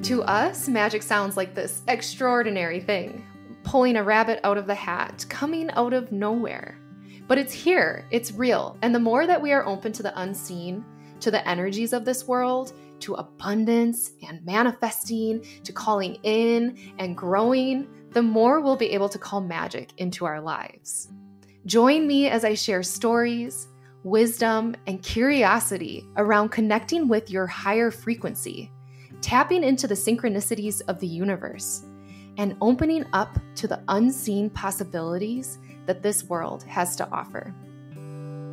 To us, magic sounds like this extraordinary thing, pulling a rabbit out of the hat, coming out of nowhere. But it's here, it's real, and the more that we are open to the unseen, to the energies of this world, to abundance and manifesting, to calling in and growing, the more we'll be able to call magic into our lives. Join me as I share stories, wisdom, and curiosity around connecting with your higher frequency, tapping into the synchronicities of the universe, and opening up to the unseen possibilities that this world has to offer.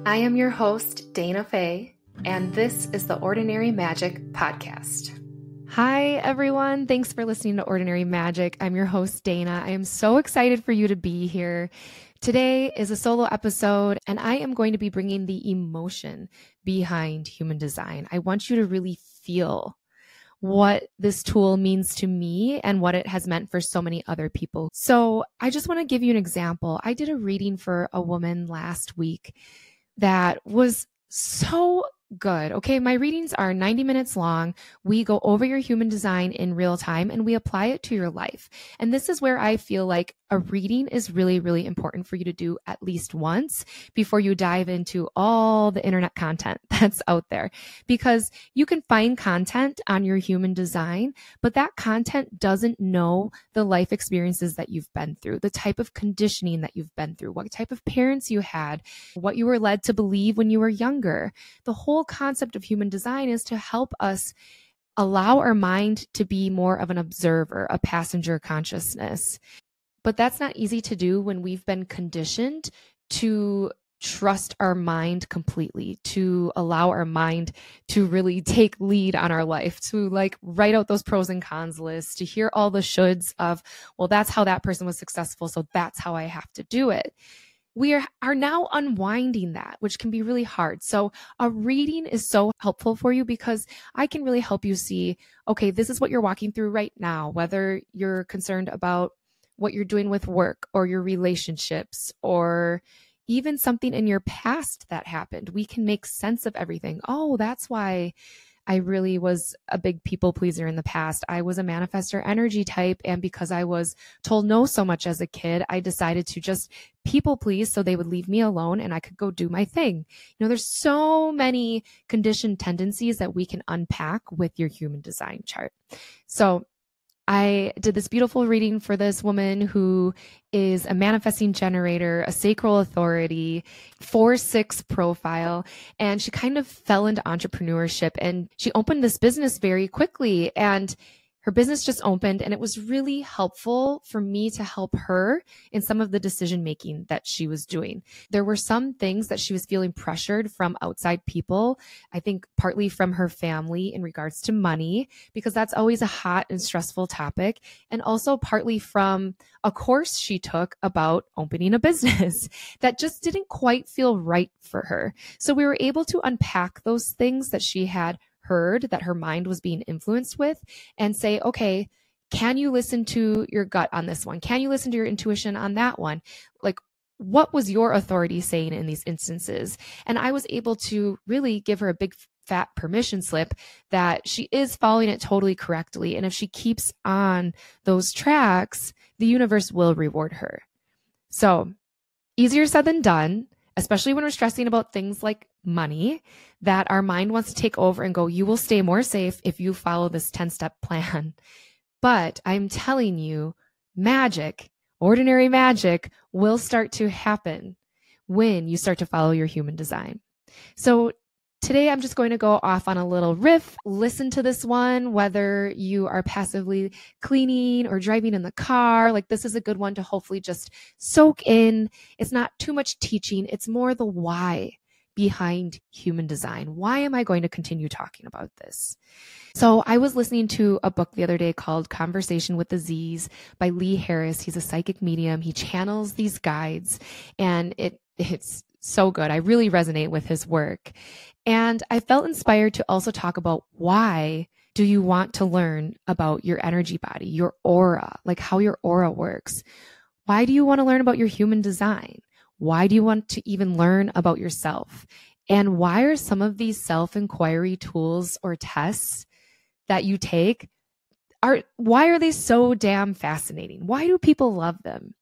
I am your host, Dayna Faye, and this is the Ordinary Magic Podcast. Hi, everyone. Thanks for listening to Ordinary Magic. I'm your host, Dayna. I am so excited for you to be here. Today is a solo episode, and I am going to be bringing the emotion behind human design. I want you to really feel what this tool means to me and what it has meant for so many other people. So I just want to give you an example. I did a reading for a woman last week that was so good. Okay, my readings are 90 minutes long. We go over your human design in real time and we apply it to your life. And this is where I feel like a reading is really, really important for you to do at least once before you dive into all the internet content that's out there. Because you can find content on your human design, but that content doesn't know the life experiences that you've been through, the type of conditioning that you've been through, what type of parents you had, what you were led to believe when you were younger. The whole concept of human design is to help us allow our mind to be more of an observer, a passenger consciousness. But that's not easy to do when we've been conditioned to trust our mind completely, to allow our mind to really take lead on our life, to like write out those pros and cons lists, to hear all the shoulds of, well, that's how that person was successful, so that's how I have to do it. We are now unwinding that, which can be really hard. So a reading is so helpful for you because I can really help you see, okay, this is what you're walking through right now, whether you're concerned about what you're doing with work or your relationships or even something in your past that happened. We can make sense of everything. Oh, that's why I really was a big people pleaser in the past. I was a manifestor energy type. And because I was told no so much as a kid, I decided to just people please so they would leave me alone and I could go do my thing. You know, there's so many conditioned tendencies that we can unpack with your human design chart. So I did this beautiful reading for this woman who is a manifesting generator, a sacral authority, 4/6 profile, and she kind of fell into entrepreneurship and she opened this business very quickly and her business just opened and it was really helpful for me to help her in some of the decision making that she was doing. There were some things that she was feeling pressured from outside people. I think partly from her family in regards to money, because that's always a hot and stressful topic. And also partly from a course she took about opening a business that just didn't quite feel right for her. So we were able to unpack those things that she had heard that her mind was being influenced with and say, okay, can you listen to your gut on this one? Can you listen to your intuition on that one? Like, what was your authority saying in these instances? And I was able to really give her a big fat permission slip that she is following it totally correctly. And if she keeps on those tracks, the universe will reward her. So easier said than done, especially when we're stressing about things like money, that our mind wants to take over and go, you will stay more safe if you follow this 10-step plan. But I'm telling you, magic, ordinary magic will start to happen when you start to follow your human design. So today I'm just going to go off on a little riff. Listen to this one, whether you are passively cleaning or driving in the car. Like, this is a good one to hopefully just soak in. It's not too much teaching. It's more the why behind human design. Why am I going to continue talking about this? So I was listening to a book the other day called Conversation with the Z's by Lee Harris. He's a psychic medium. He channels these guides and it's so good. I really resonate with his work. And I felt inspired to also talk about why do you want to learn about your energy body, your aura, like how your aura works? Why do you want to learn about your human design? Why do you want to even learn about yourself? And why are some of these self-inquiry tools or tests that you take why are they so damn fascinating? Why do people love them?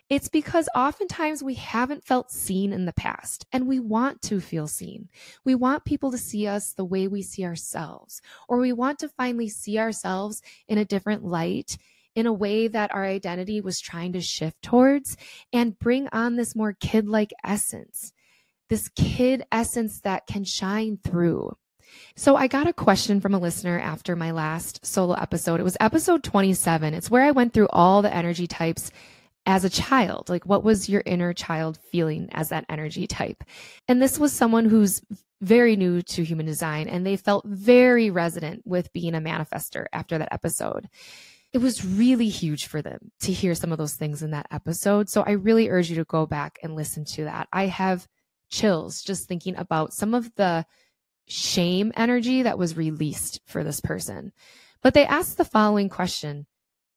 It's because oftentimes we haven't felt seen in the past, and we want to feel seen. We want people to see us the way we see ourselves, or we want to finally see ourselves in a different light, in a way that our identity was trying to shift towards, and bring on this more kid-like essence, this kid essence that can shine through. So I got a question from a listener after my last solo episode. It was episode 27. It's where I went through all the energy types as a child. Like, what was your inner child feeling as that energy type? And this was someone who's very new to human design, and they felt very resonant with being a manifester after that episode. It was really huge for them to hear some of those things in that episode. So I really urge you to go back and listen to that. I have chills just thinking about some of the shame energy that was released for this person. But they asked the following question: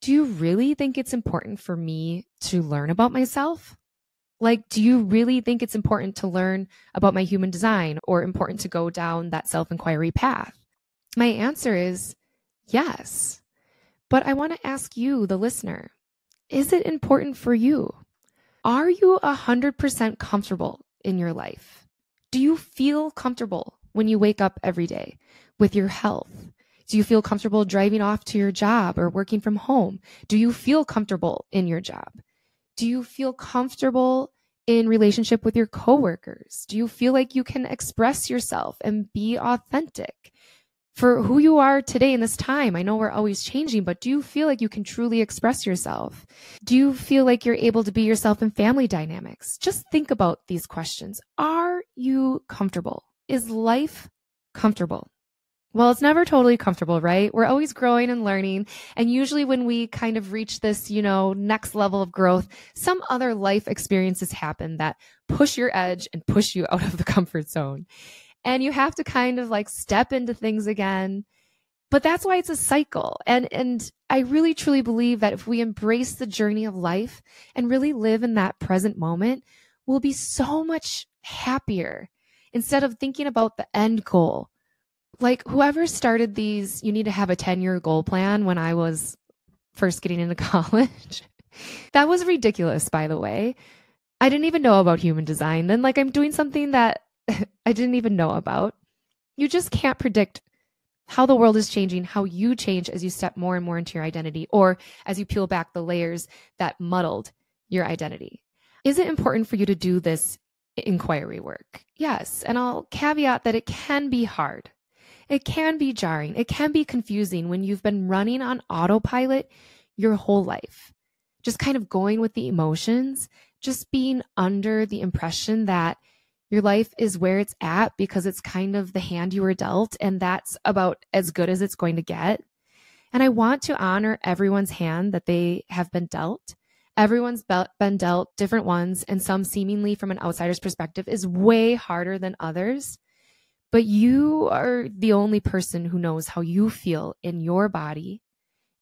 do you really think it's important for me to learn about myself? Like, do you really think it's important to learn about my human design, or important to go down that self-inquiry path? My answer is yes. But I want to ask you, the listener, is it important for you? Are you 100% comfortable in your life? Do you feel comfortable when you wake up every day with your health? Do you feel comfortable driving off to your job or working from home? Do you feel comfortable in your job? Do you feel comfortable in relationship with your coworkers? Do you feel like you can express yourself and be authentic for who you are today in this time? I know we're always changing, but do you feel like you can truly express yourself? Do you feel like you're able to be yourself in family dynamics? Just think about these questions. Are you comfortable? Is life comfortable? Well, it's never totally comfortable, right? We're always growing and learning. And usually when we kind of reach this, next level of growth, some other life experiences happen that push your edge and push you out of the comfort zone. And you have to kind of like step into things again. But that's why it's a cycle. And I really truly believe that if we embrace the journey of life and really live in that present moment, we'll be so much happier instead of thinking about the end goal. Like, whoever started these, you need to have a 10-year goal plan when I was first getting into college. That was ridiculous, by the way. I didn't even know about human design. Then I'm doing something that I didn't even know about. You just can't predict how the world is changing, how you change as you step more and more into your identity, or as you peel back the layers that muddled your identity. Is it important for you to do this inquiry work? Yes. And I'll caveat that it can be hard. It can be jarring. It can be confusing when you've been running on autopilot your whole life, just kind of going with the emotions, just being under the impression that your life is where it's at because it's kind of the hand you were dealt, and that's about as good as it's going to get. And I want to honor everyone's hand that they have been dealt. Everyone's been dealt different ones, and some seemingly from an outsider's perspective is way harder than others. But you are the only person who knows how you feel in your body,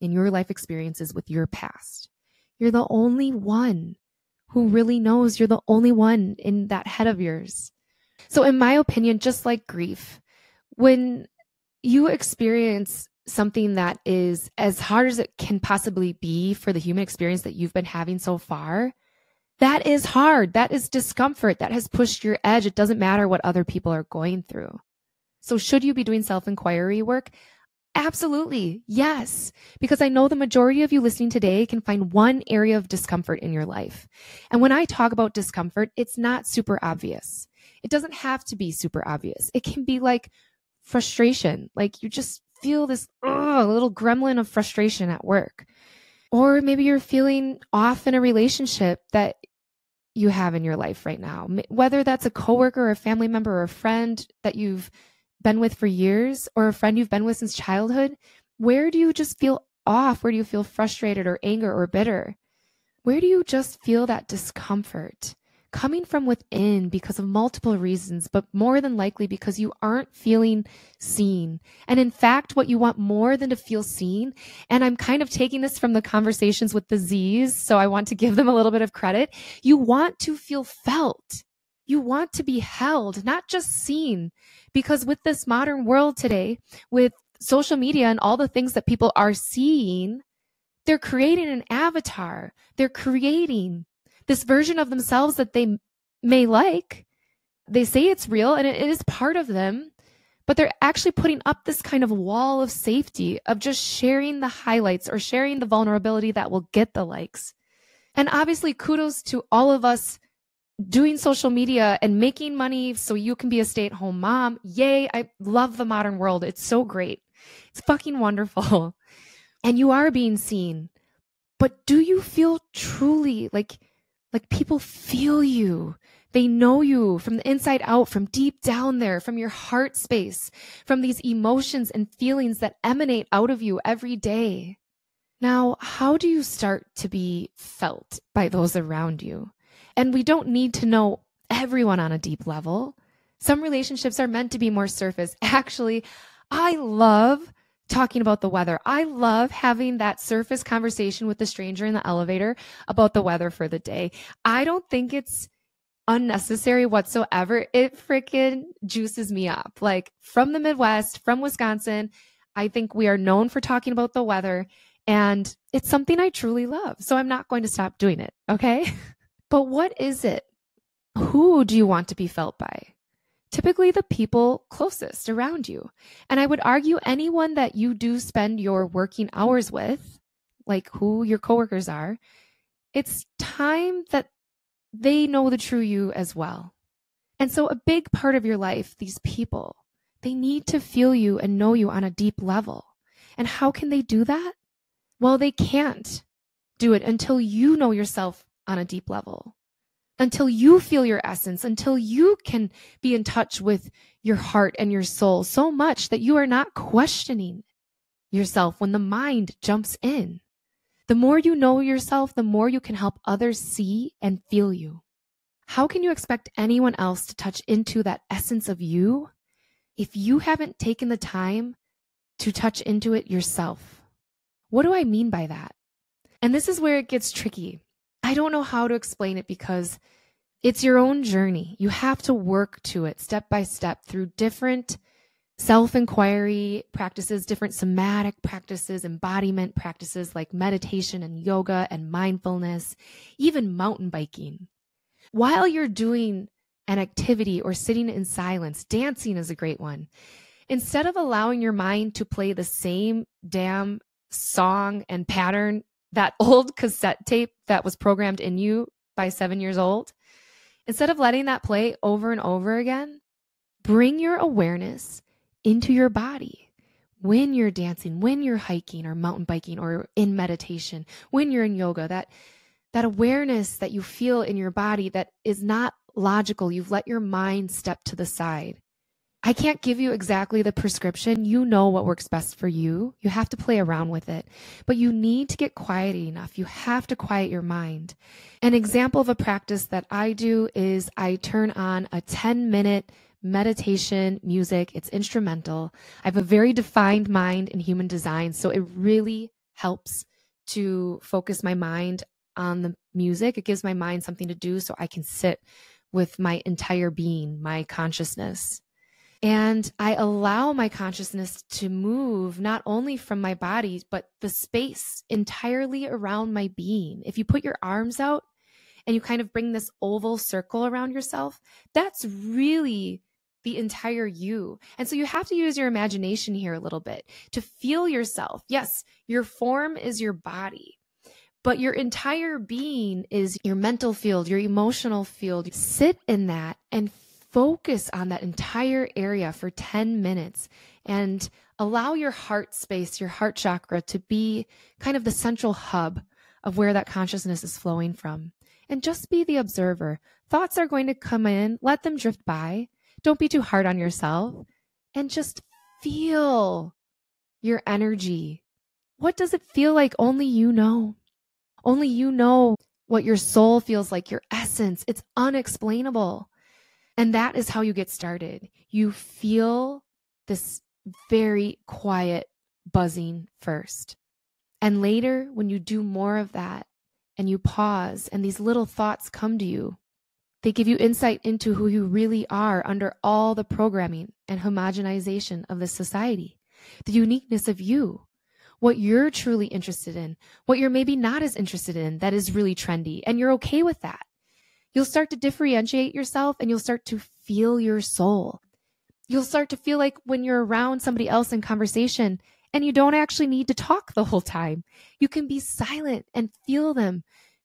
in your life experiences with your past. You're the only one who really knows. You're the only one in that head of yours. So in my opinion, just like grief, when you experience something that is as hard as it can possibly be for the human experience that you've been having so far, that is hard. That is discomfort. That has pushed your edge. It doesn't matter what other people are going through. So should you be doing self-inquiry work? Absolutely. Yes. Because I know the majority of you listening today can find one area of discomfort in your life. And when I talk about discomfort, it's not super obvious. It doesn't have to be super obvious. It can be like frustration. Like you just feel this little gremlin of frustration at work. Or maybe you're feeling off in a relationship that you have in your life right now, whether that's a coworker or a family member or a friend that you've been with for years, or a friend you've been with since childhood. Where do you just feel off? Where do you feel frustrated or anger or bitter? Where do you just feel that discomfort coming from within because of multiple reasons, but more than likely because you aren't feeling seen? And in fact, what you want more than to feel seen, and I'm kind of taking this from the conversations with the Z's, so I want to give them a little bit of credit. You want to feel felt. You want to be held, not just seen. Because with this modern world today, with social media and all the things that people are seeing, they're creating an avatar. They're creating this version of themselves that they may like. They say it's real and it is part of them, but they're actually putting up this kind of wall of safety of just sharing the highlights or sharing the vulnerability that will get the likes. And obviously, kudos to all of us doing social media and making money so you can be a stay-at-home mom. Yay, I love the modern world. It's so great. It's fucking wonderful. And you are being seen. But do you feel truly like people feel you? They know you from the inside out, from deep down there, from your heart space, from these emotions and feelings that emanate out of you every day. Now, how do you start to be felt by those around you? And we don't need to know everyone on a deep level. Some relationships are meant to be more surface. Actually, I love talking about the weather. I love having that surface conversation with the stranger in the elevator about the weather for the day. I don't think it's unnecessary whatsoever. It freaking juices me up. Like, from the Midwest, from Wisconsin, I think we are known for talking about the weather, and it's something I truly love. So I'm not going to stop doing it. Okay. But what is it? Who do you want to be felt by? Typically the people closest around you. And I would argue anyone that you do spend your working hours with, like who your coworkers are, it's time that they know the true you as well. And so a big part of your life, these people, they need to feel you and know you on a deep level. And how can they do that? Well, they can't do it until you know yourself on a deep level, until you feel your essence, until you can be in touch with your heart and your soul so much that you are not questioning yourself when the mind jumps in. The more you know yourself, the more you can help others see and feel you. How can you expect anyone else to touch into that essence of you if you haven't taken the time to touch into it yourself? What do I mean by that? And this is where it gets tricky. I don't know how to explain it because it's your own journey. You have to work to it step by step through different self-inquiry practices, different somatic practices, embodiment practices like meditation and yoga and mindfulness, even mountain biking. While you're doing an activity or sitting in silence, dancing is a great one. Instead of allowing your mind to play the same damn song and pattern, that old cassette tape that was programmed in you by 7 years old, instead of letting that play over and over again, bring your awareness into your body when you're dancing, when you're hiking or mountain biking or in meditation, when you're in yoga, that awareness that you feel in your body that is not logical. You've let your mind step to the side. I can't give you exactly the prescription. You know what works best for you. You have to play around with it, but you need to get quiet enough. You have to quiet your mind. An example of a practice that I do is I turn on a 10-minute meditation music. It's instrumental. I have a very defined mind in human design, so it really helps to focus my mind on the music. It gives my mind something to do so I can sit with my entire being, my consciousness. And I allow my consciousness to move not only from my body, but the space entirely around my being. If you put your arms out and you kind of bring this oval circle around yourself, that's really the entire you. And so you have to use your imagination here a little bit to feel yourself. Yes, your form is your body, but your entire being is your mental field, your emotional field. Sit in that and focus on that entire area for 10 minutes and allow your heart space, your heart chakra, to be kind of the central hub of where that consciousness is flowing from. And just be the observer. Thoughts are going to come in. Let them drift by. Don't be too hard on yourself. And just feel your energy. What does it feel like? Only you know. Only you know what your soul feels like, your essence. It's unexplainable. And that is how you get started. You feel this very quiet buzzing first. And later, when you do more of that and you pause and these little thoughts come to you, they give you insight into who you really are under all the programming and homogenization of this society. the uniqueness of you, what you're truly interested in, what you're maybe not as interested in that is really trendy, and you're okay with that. You'll start to differentiate yourself and you'll start to feel your soul. You'll start to feel like when you're around somebody else in conversation and you don't actually need to talk the whole time. You can be silent and feel them,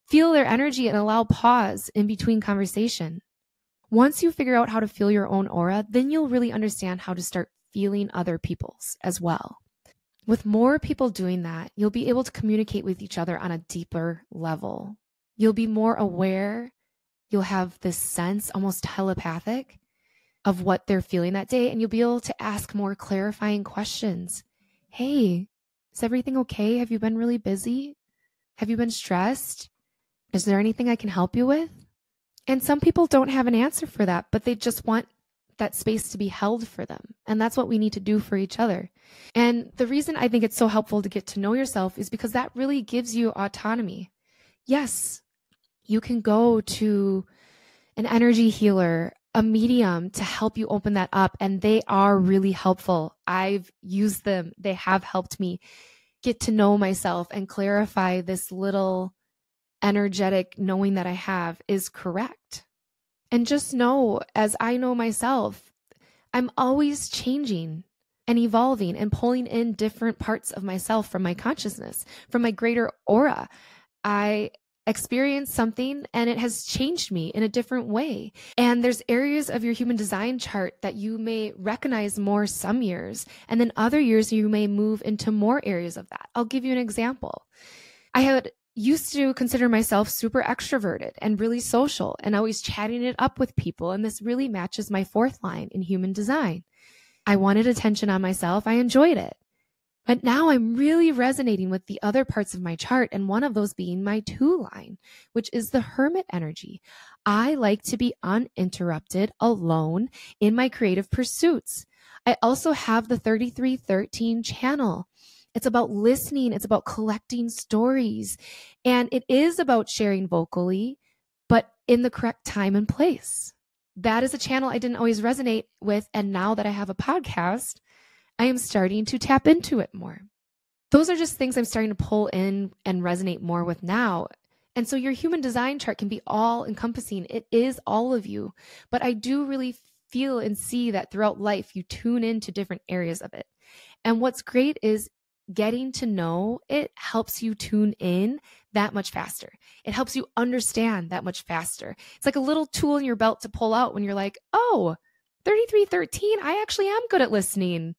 feel their energy and allow pause in between conversation. Once you figure out how to feel your own aura, then you'll really understand how to start feeling other people's as well. With more people doing that, you'll be able to communicate with each other on a deeper level. You'll be more aware. You'll have this sense, almost telepathic, of what they're feeling that day, and you'll be able to ask more clarifying questions. Hey, is everything okay? Have you been really busy? Have you been stressed? Is there anything I can help you with? And some people don't have an answer for that, but they just want that space to be held for them. And that's what we need to do for each other. And the reason I think it's so helpful to get to know yourself is because that really gives you autonomy. Yes, you can go to an energy healer, a medium to help you open that up. And they are really helpful. I've used them. They have helped me get to know myself and clarify this little energetic knowing that I have is correct. And just know, as I know myself, I'm always changing and evolving and pulling in different parts of myself from my consciousness, from my greater aura. I experienced something and it has changed me in a different way. And there's areas of your human design chart that you may recognize more some years, and then other years you may move into more areas of that. I'll give you an example. I had used to consider myself super extroverted and really social and always chatting it up with people. And this really matches my fourth line in human design. I wanted attention on myself. I enjoyed it. But now I'm really resonating with the other parts of my chart, and one of those being my 2 line, which is the hermit energy. I like to be uninterrupted, alone in my creative pursuits. I also have the 3313 channel. It's about listening. It's about collecting stories. And it is about sharing vocally, but in the correct time and place. That is a channel I didn't always resonate with. And now that I have a podcast, I am starting to tap into it more. Those are just things I'm starting to pull in and resonate more with now. And so your human design chart can be all encompassing. It is all of you. But I do really feel and see that throughout life, you tune into different areas of it. And what's great is getting to know it helps you tune in that much faster. It helps you understand that much faster. It's like a little tool in your belt to pull out when you're like, oh, 3313, I actually am good at listening.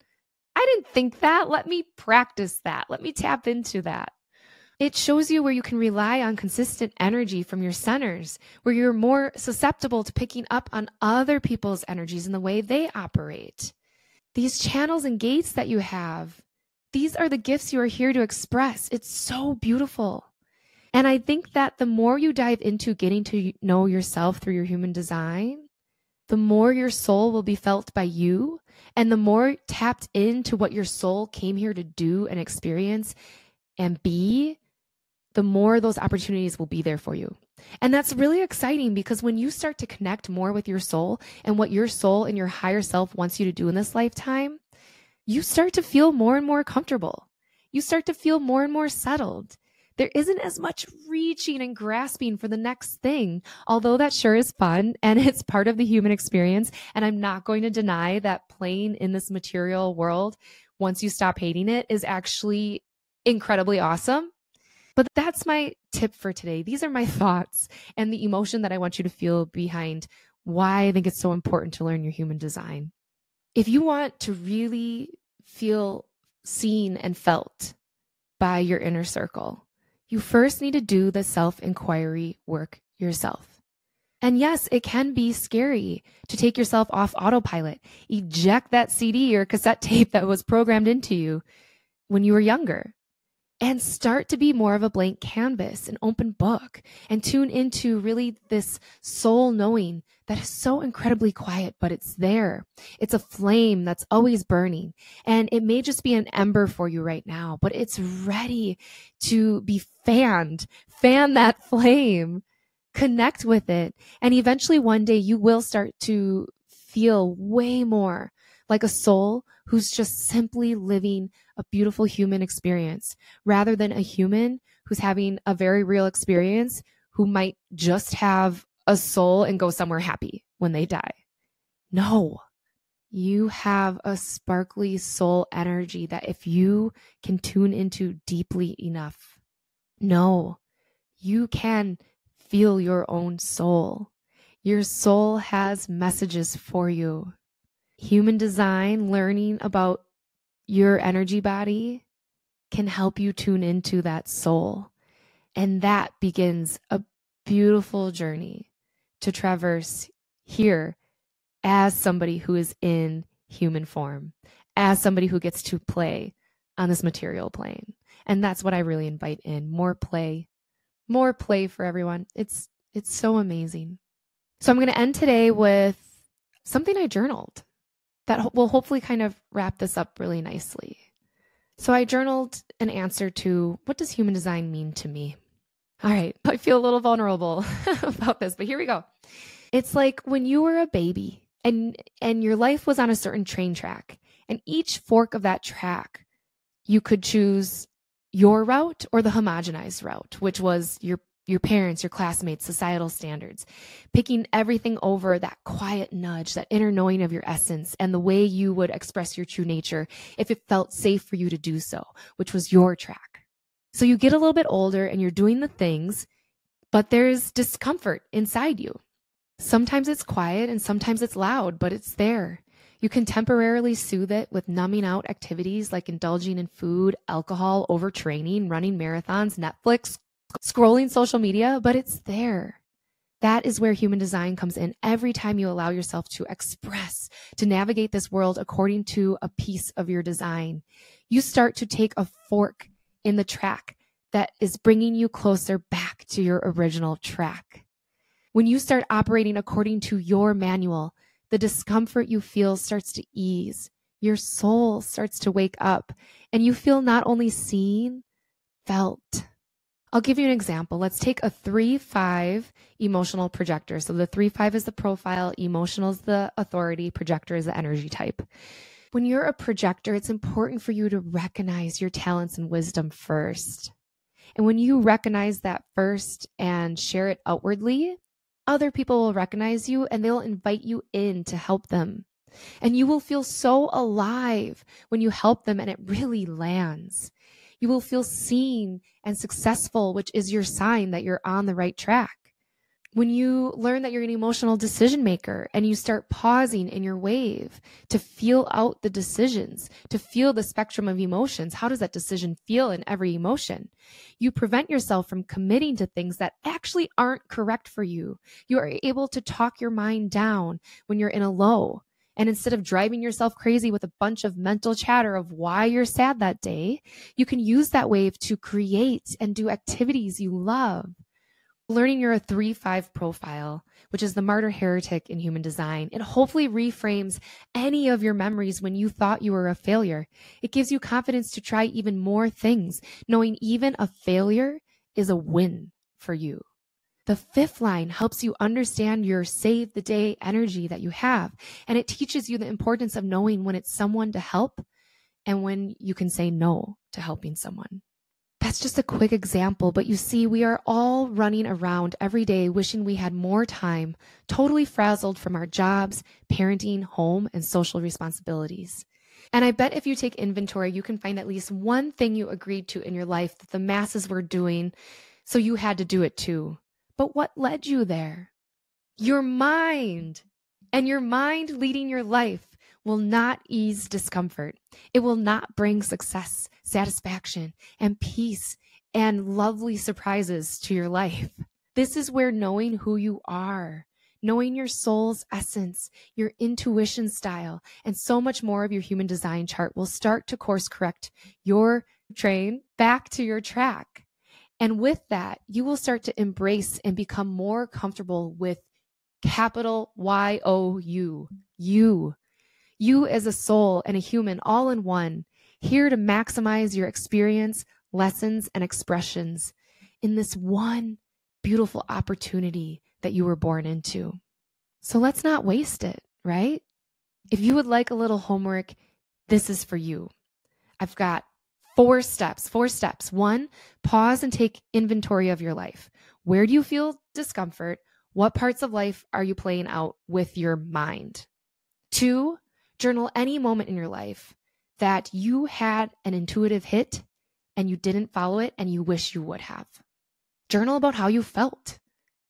I didn't think that. Let me practice that. Let me tap into that. It shows you where you can rely on consistent energy from your centers, where you're more susceptible to picking up on other people's energies and the way they operate. These channels and gates that you have, these are the gifts you are here to express. It's so beautiful. And I think that the more you dive into getting to know yourself through your human design, the more your soul will be felt by you, and the more tapped into what your soul came here to do and experience and be, the more those opportunities will be there for you. And that's really exciting, because when you start to connect more with your soul and what your soul and your higher self wants you to do in this lifetime, you start to feel more and more comfortable. You start to feel more and more settled. There isn't as much reaching and grasping for the next thing, although that sure is fun and it's part of the human experience. And I'm not going to deny that playing in this material world, once you stop hating it, is actually incredibly awesome. But that's my tip for today. These are my thoughts and the emotion that I want you to feel behind why I think it's so important to learn your human design. If you want to really feel seen and felt by your inner circle, you first need to do the self-inquiry work yourself. And yes, it can be scary to take yourself off autopilot, eject that CD or cassette tape that was programmed into you when you were younger, and start to be more of a blank canvas, an open book, and tune into really this soul knowing that is so incredibly quiet, but it's there. It's a flame that's always burning. And it may just be an ember for you right now, but it's ready to be fanned. Fan that flame, connect with it. And eventually one day you will start to feel way more like a soul who's just simply living a beautiful human experience rather than a human who's having a very real experience who might just have a soul and go somewhere happy when they die. No, you have a sparkly soul energy that if you can tune into deeply enough, no, you can feel your own soul. Your soul has messages for you. Human design, learning about your energy body can help you tune into that soul. And that begins a beautiful journey to traverse here as somebody who is in human form, as somebody who gets to play on this material plane. And that's what I really invite in. More play for everyone. It's so amazing. So I'm going to end today with something I journaled that will hopefully kind of wrap this up really nicely. So I journaled an answer to, what does human design mean to me? All right, I feel a little vulnerable about this, but here we go. It's like when you were a baby and your life was on a certain train track, and each fork of that track, you could choose your route or the homogenized route, which was your parents, your classmates, societal standards, picking everything over that quiet nudge, that inner knowing of your essence and the way you would express your true nature if it felt safe for you to do so, which was your track. So you get a little bit older and you're doing the things, but there's discomfort inside you. Sometimes it's quiet and sometimes it's loud, but it's there. You can temporarily soothe it with numbing out activities like indulging in food, alcohol, overtraining, running marathons, Netflix, scrolling social media, but it's there. That is where human design comes in every time you allow yourself to express, to navigate this world according to a piece of your design. You start to take a fork in the track that is bringing you closer back to your original track. When you start operating according to your manual, the discomfort you feel starts to ease. Your soul starts to wake up, and you feel not only seen, felt. I'll give you an example. Let's take a 3-5 emotional projector. So the 3-5 is the profile, emotional is the authority, projector is the energy type. When you're a projector, it's important for you to recognize your talents and wisdom first. And when you recognize that first and share it outwardly, other people will recognize you and they'll invite you in to help them. And you will feel so alive when you help them and it really lands. You will feel seen and successful, which is your sign that you're on the right track. When you learn that you're an emotional decision maker and you start pausing in your wave to feel out the decisions, to feel the spectrum of emotions, how does that decision feel in every emotion? You prevent yourself from committing to things that actually aren't correct for you. You are able to talk your mind down when you're in a low. And instead of driving yourself crazy with a bunch of mental chatter of why you're sad that day, you can use that wave to create and do activities you love. Learning you're a 3-5 profile, which is the martyr heretic in human design, it hopefully reframes any of your memories when you thought you were a failure. It gives you confidence to try even more things, knowing even a failure is a win for you. The 5th line helps you understand your save the day energy that you have, and it teaches you the importance of knowing when it's someone to help and when you can say no to helping someone. That's just a quick example, but you see, we are all running around every day wishing we had more time, totally frazzled from our jobs, parenting, home, and social responsibilities. And I bet if you take inventory, you can find at least one thing you agreed to in your life that the masses were doing, so you had to do it too. But what led you there? Your mind. And your mind leading your life will not ease discomfort. It will not bring success, satisfaction, and peace and lovely surprises to your life. This is where knowing who you are, knowing your soul's essence, your intuition style, and so much more of your human design chart will start to course correct your train back to your track. And with that, you will start to embrace and become more comfortable with capital Y-O-U, you. You as a soul and a human all in one, here to maximize your experience, lessons, and expressions in this one beautiful opportunity that you were born into. So let's not waste it, right? If you would like a little homework, this is for you. I've got 4 steps. 1, pause and take inventory of your life. Where do you feel discomfort? What parts of life are you playing out with your mind? 2, journal any moment in your life that you had an intuitive hit and you didn't follow it and you wish you would have. Journal about how you felt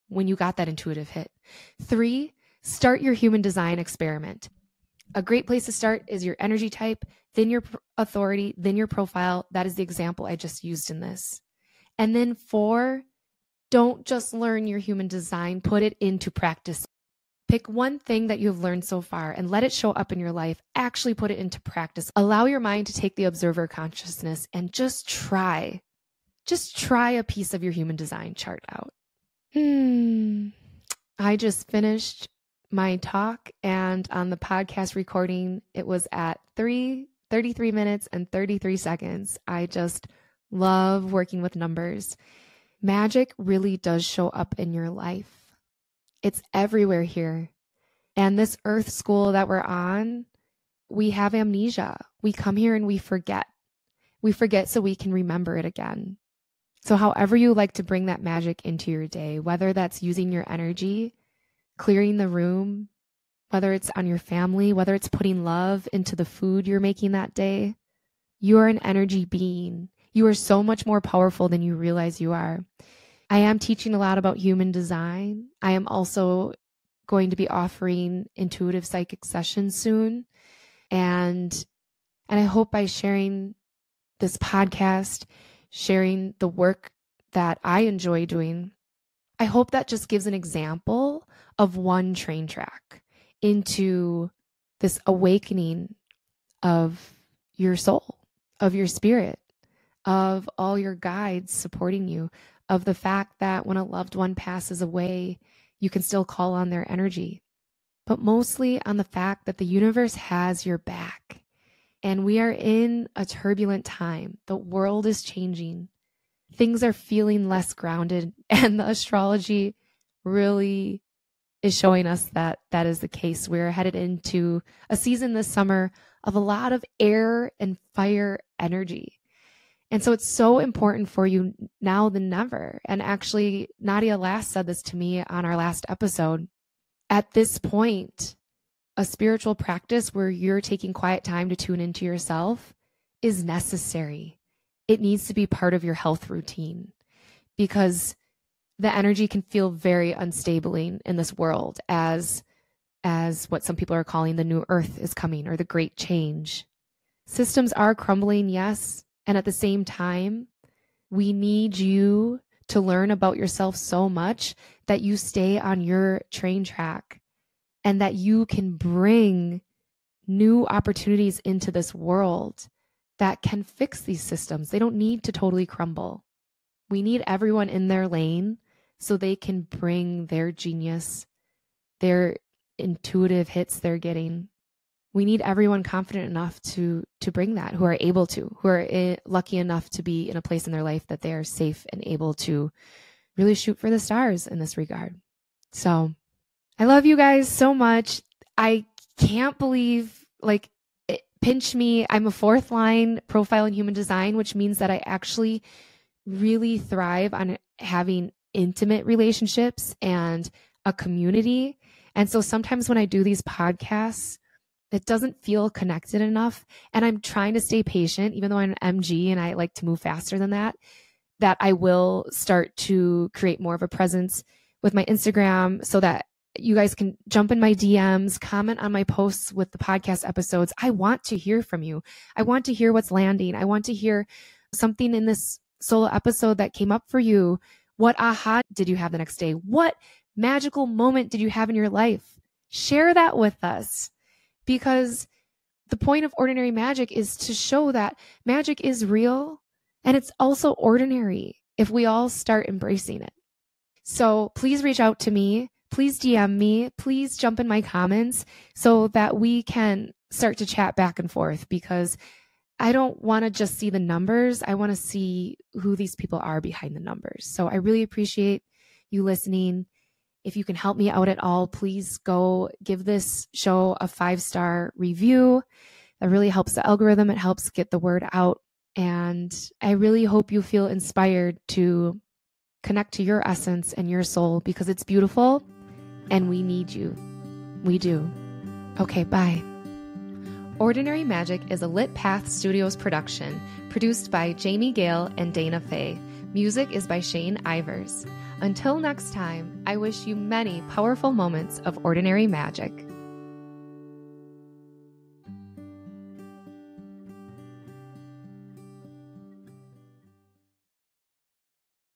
when you got that intuitive hit. 3, start your human design experiment. A great place to start is your energy type, then your authority, then your profile. That is the example I just used in this. And then 4, don't just learn your human design, put it into practice. Pick one thing that you have learned so far and let it show up in your life. Actually put it into practice. Allow your mind to take the observer consciousness and just try a piece of your human design chart out. I just finished my talk, and on the podcast recording, it was at 33 minutes and 33 seconds. I just love working with numbers. Magic really does show up in your life. It's everywhere here. And this earth school that we're on, we have amnesia. We come here and we forget. We forget so we can remember it again. So however you like to bring that magic into your day, whether that's using your energy, clearing the room, whether it's on your family, whether it's putting love into the food you're making that day, you are an energy being. You are so much more powerful than you realize you are. I am teaching a lot about human design. I am also going to be offering intuitive psychic sessions soon. And I hope by sharing this podcast, sharing the work that I enjoy doing, I hope that just gives an example of one train track into this awakening of your soul, of your spirit, of all your guides supporting you, of the fact that when a loved one passes away, you can still call on their energy, but mostly on the fact that the universe has your back. And we are in a turbulent time. The world is changing. Things are feeling less grounded, and the astrology really is showing us that that is the case. We're headed into a season this summer of a lot of air and fire energy. And so it's so important for you now than never. And actually, Nadia last said this to me on our last episode. At this point, a spiritual practice where you're taking quiet time to tune into yourself is necessary. It needs to be part of your health routine, because the energy can feel very unstable in this world as what some people are calling the new earth is coming, or the great change. Systems are crumbling, yes. And at the same time, we need you to learn about yourself so much that you stay on your train track and that you can bring new opportunities into this world that can fix these systems. They don't need to totally crumble. We need everyone in their lane so they can bring their genius, their intuitive hits they're getting. We need everyone confident enough to bring that, who are able to, who are lucky enough to be in a place in their life that they are safe and able to really shoot for the stars in this regard. So I love you guys so much. I can't believe, pinch me. I'm a 4th line profile in human design, which means that I actually really thrive on having intimate relationships and a community. And so sometimes when I do these podcasts, it doesn't feel connected enough. And I'm trying to stay patient, even though I'm an MG and I like to move faster than that I will start to create more of a presence with my Instagram so that you guys can jump in my DMs, comment on my posts with the podcast episodes. I want to hear from you. I want to hear what's landing. I want to hear something in this solo episode that came up for you. What aha did you have the next day? What magical moment did you have in your life? Share that with us, because the point of ordinary magic is to show that magic is real and it's also ordinary if we all start embracing it. So please reach out to me. Please DM me. Please jump in my comments so that we can start to chat back and forth, because I don't want to just see the numbers. I want to see who these people are behind the numbers. So I really appreciate you listening. If you can help me out at all, please go give this show a 5-star review. That really helps the algorithm. It helps get the word out. And I really hope you feel inspired to connect to your essence and your soul, because it's beautiful and we need you. We do. Okay, bye. Ordinary Magic is a Lit Path Studios production, produced by Jamie Gale and Dayna Faye. Music is by Shane Ivers. Until next time, I wish you many powerful moments of ordinary magic.